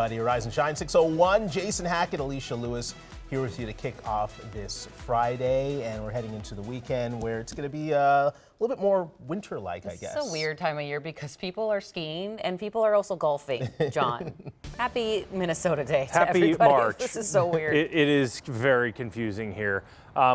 Rise and Shine 601. Jason Hackett, Alicia Lewis here with you to kick off this Friday, and we're heading into the weekend where it's going to be a little bit more winter-like, I guess. It's a weird time of year because people are skiing and people are also golfing, John. Happy Minnesota Day to Happy everybody. March. This is so weird. It is very confusing here.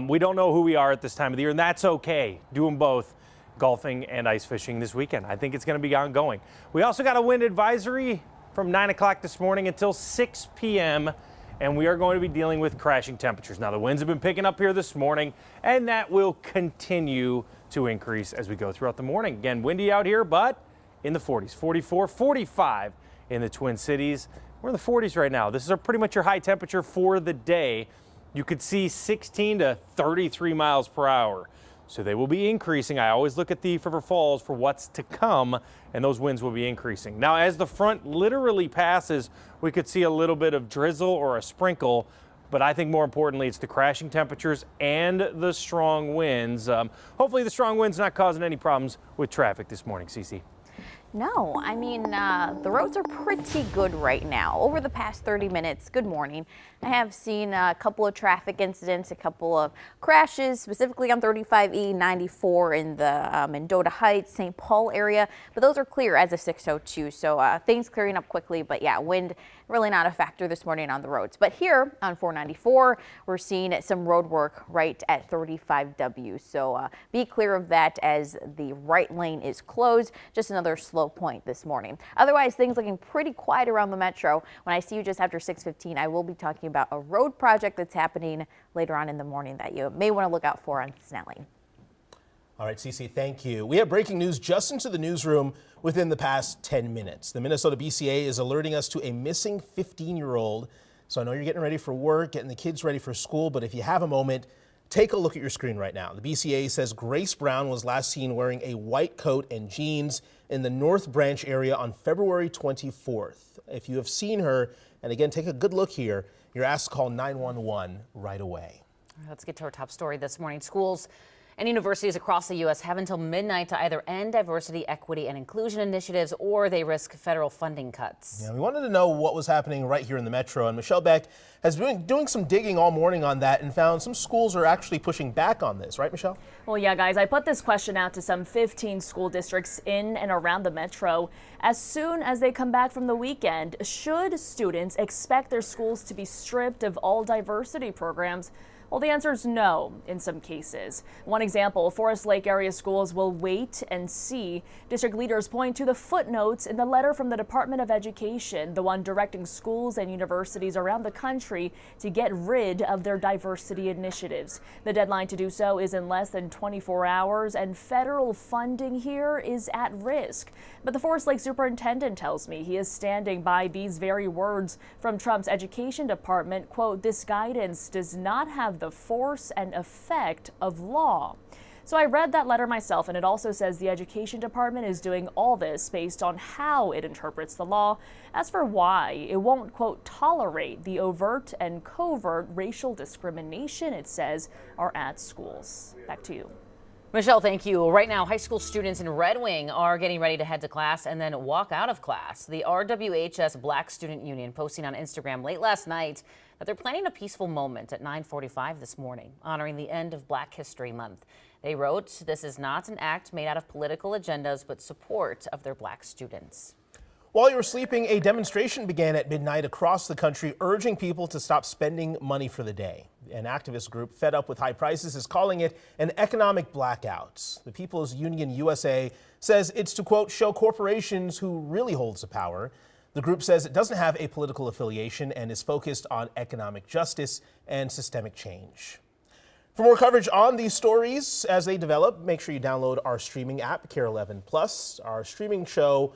We don't know who we are at this time of the year, and that's okay. Doing both, golfing and ice fishing this weekend. I think it's going to be ongoing. We also got a wind advisory from 9 o'clock this morning until 6 p.m., and we are going to be dealing with crashing temperatures. Now, the winds have been picking up here this morning, and that will continue to increase as we go throughout the morning. Again, windy out here, but in the 40s, 44, 45 in the Twin Cities. We're in the 40s right now. This is pretty much your high temperature for the day. You could see 16 to 33 miles per hour. So they will be increasing. I always look at the River Falls for what's to come, and those winds will be increasing. Now, as the front literally passes, we could see a little bit of drizzle or a sprinkle, but I think more importantly, it's the crashing temperatures and the strong winds. Hopefully the strong winds not causing any problems with traffic this morning, Cece. No, I mean, the roads are pretty good right now. Over the past 30 minutes, good morning, I have seen a couple of traffic incidents, a couple of crashes, specifically on 35E 94 in the Mendota Heights, St. Paul area, but those are clear as of 6:02, so things clearing up quickly, but yeah, wind really not a factor this morning on the roads. But here on 494, we're seeing some road work right at 35W, so be clear of that as the right lane is closed. Just another slow point this morning. Otherwise, things looking pretty quiet around the metro. When I see you just after 6:15, I will be talking about a road project that's happening later on in the morning that you may want to look out for on Snelling. All right, Cece, thank you. We have breaking news just into the newsroom within the past 10 minutes. The Minnesota BCA is alerting us to a missing 15-year-old. So I know you're getting ready for work, getting the kids ready for school, but if you have a moment, take a look at your screen right now. The BCA says Grace Brown was last seen wearing a white coat and jeans in the North Branch area on February 24th. If you have seen her, and again, take a good look here, you're asked to call 911 right away. Let's get to our top story this morning. Schools and universities across the U.S. have until midnight to either end diversity, equity, and inclusion initiatives, or they risk federal funding cuts. Yeah, we wanted to know what was happening right here in the metro, and Michelle Beck has been doing some digging all morning on that and found some schools are actually pushing back on this, right, Michelle? Well, yeah, guys, I put this question out to some 15 school districts in and around the metro. As soon as they come back from the weekend, should students expect their schools to be stripped of all diversity programs? Well, the answer is no in some cases. One example, Forest Lake area schools will wait and see. District leaders point to the footnotes in the letter from the Department of Education, the one directing schools and universities around the country to get rid of their diversity initiatives. The deadline to do so is in less than 24 hours, and federal funding here is at risk. But the Forest Lake superintendent tells me he is standing by these very words from Trump's education department. Quote, "This guidance does not have the force and effect of law." So I read that letter myself, and it also says the education department is doing all this based on how it interprets the law. As for why, it won't, quote, tolerate the overt and covert racial discrimination it says are at schools. Back to you. Michelle, thank you. Right now, high school students in Red Wing are getting ready to head to class and then walk out of class. The RWHS Black Student Union posting on Instagram late last night that they're planning a peaceful moment at 9:45 this morning, honoring the end of Black History Month. They wrote, "This is not an act made out of political agendas, but support of their Black students." While you were sleeping, a demonstration began at midnight across the country urging people to stop spending money for the day. An activist group fed up with high prices is calling it an economic blackout. The People's Union USA says it's to, quote, show corporations who really holds the power. The group says it doesn't have a political affiliation and is focused on economic justice and systemic change. For more coverage on these stories as they develop, make sure you download our streaming app, KARE 11 Plus. Our streaming show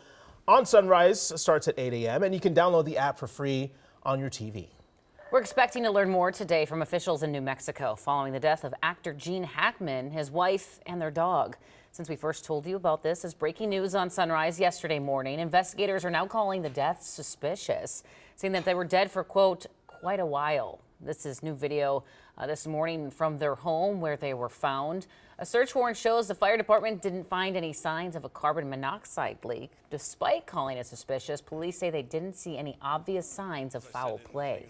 on Sunrise starts at 8 a.m. and you can download the app for free on your TV. We're expecting to learn more today from officials in New Mexico following the death of actor Gene Hackman, his wife, and their dog. Since we first told you about this as breaking news on Sunrise yesterday morning, investigators are now calling the death suspicious, saying that they were dead for, quote, quite a while. This is new video this morning from their home where they were found. A search warrant shows the fire department didn't find any signs of a carbon monoxide leak. Despite calling it suspicious, police say they didn't see any obvious signs of foul play.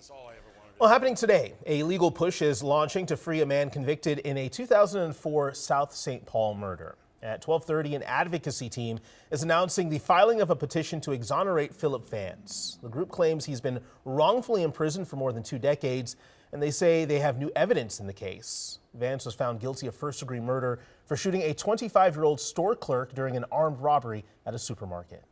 Well, happening today, a legal push is launching to free a man convicted in a 2004 South St. Paul murder. At 12:30, an advocacy team is announcing the filing of a petition to exonerate Philip Vance. The group claims he's been wrongfully imprisoned for more than 2 decades, and they say they have new evidence in the case. Vance was found guilty of first-degree murder for shooting a 25-year-old store clerk during an armed robbery at a supermarket.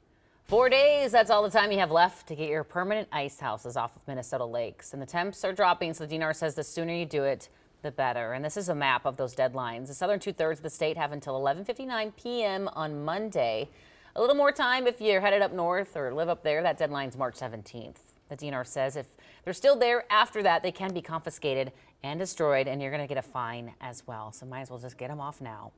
4 days, that's all the time you have left to get your permanent ice houses off of Minnesota lakes. And the temps are dropping, so the DNR says the sooner you do it, the better. And this is a map of those deadlines. The southern 2/3 of the state have until 11:59 p.m. on Monday. A little more time if you're headed up north or live up there. That deadline's March 17th. The DNR says if they're still there after that, they can be confiscated and destroyed, and you're going to get a fine as well. So might as well just get them off now.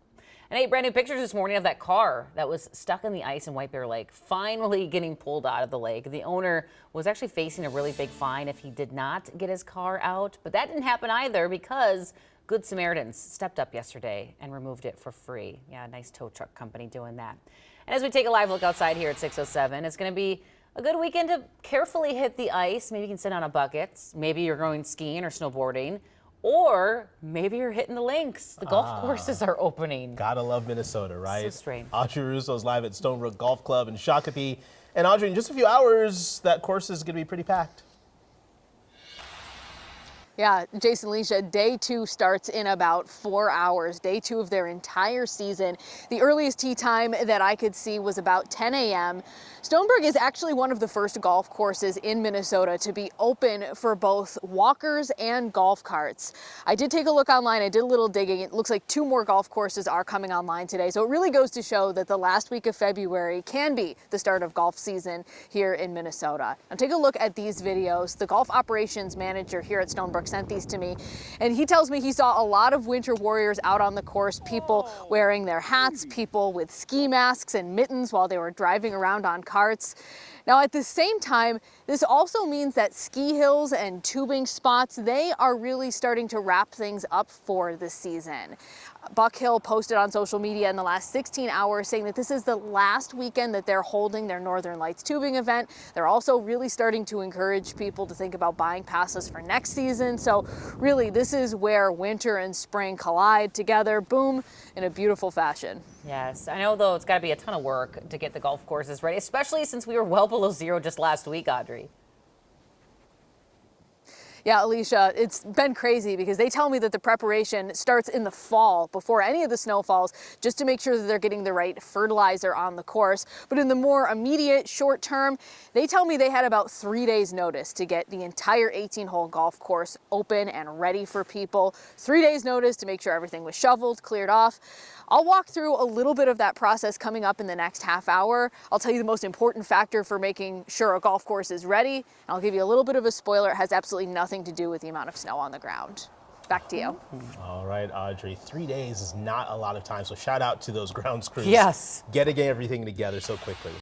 And 8 brand new pictures this morning of that car that was stuck in the ice in White Bear Lake, finally getting pulled out of the lake. The owner was actually facing a really big fine if he did not get his car out, but that didn't happen either because Good Samaritans stepped up yesterday and removed it for free. Yeah, nice tow truck company doing that. And as we take a live look outside here at 6:07, it's going to be a good weekend to carefully hit the ice. Maybe you can sit on a bucket. Maybe you're going skiing or snowboarding. Or maybe you're hitting the links. The golf courses are opening. Gotta love Minnesota, right? So strange. Audrey Russo's live at Stonebrook Golf Club in Shakopee. And Audrey, in just a few hours, that course is going to be pretty packed. Yeah, Jason, Alicia, day 2 starts in about 4 hours, day 2 of their entire season. The earliest tee time that I could see was about 10 a.m. Stonebrook is actually one of the first golf courses in Minnesota to be open for both walkers and golf carts. I did take a look online. I did a little digging. It looks like 2 more golf courses are coming online today. So it really goes to show that the last week of February can be the start of golf season here in Minnesota. Now take a look at these videos. The golf operations manager here at Stonebrook sent these to me, and he tells me he saw a lot of winter warriors out on the course, people wearing their hats, people with ski masks and mittens while they were driving around on carts. Now at the same time, this also means that ski hills and tubing spots, they are really starting to wrap things up for the season. Buck Hill posted on social media in the last 16 hours saying that this is the last weekend that they're holding their Northern Lights tubing event. They're also really starting to encourage people to think about buying passes for next season. So really, this is where winter and spring collide together, boom, in a beautiful fashion. Yes, I know though it's got to be a ton of work to get the golf courses ready, especially since we were well below zero just last week, Audrey. Yeah, Alicia, it's been crazy because they tell me that the preparation starts in the fall before any of the snow falls, just to make sure that they're getting the right fertilizer on the course. But in the more immediate short term, they tell me they had about 3 days notice to get the entire 18-hole golf course open and ready for people. 3 days notice to make sure everything was shoveled, cleared off. I'll walk through a little bit of that process coming up in the next half hour. I'll tell you the most important factor for making sure a golf course is ready. And I'll give you a little bit of a spoiler. It has absolutely nothing to do with the amount of snow on the ground. Back to you. All right, Audrey, 3 days is not a lot of time. So shout out to those grounds crews. Yes. Getting everything together so quickly.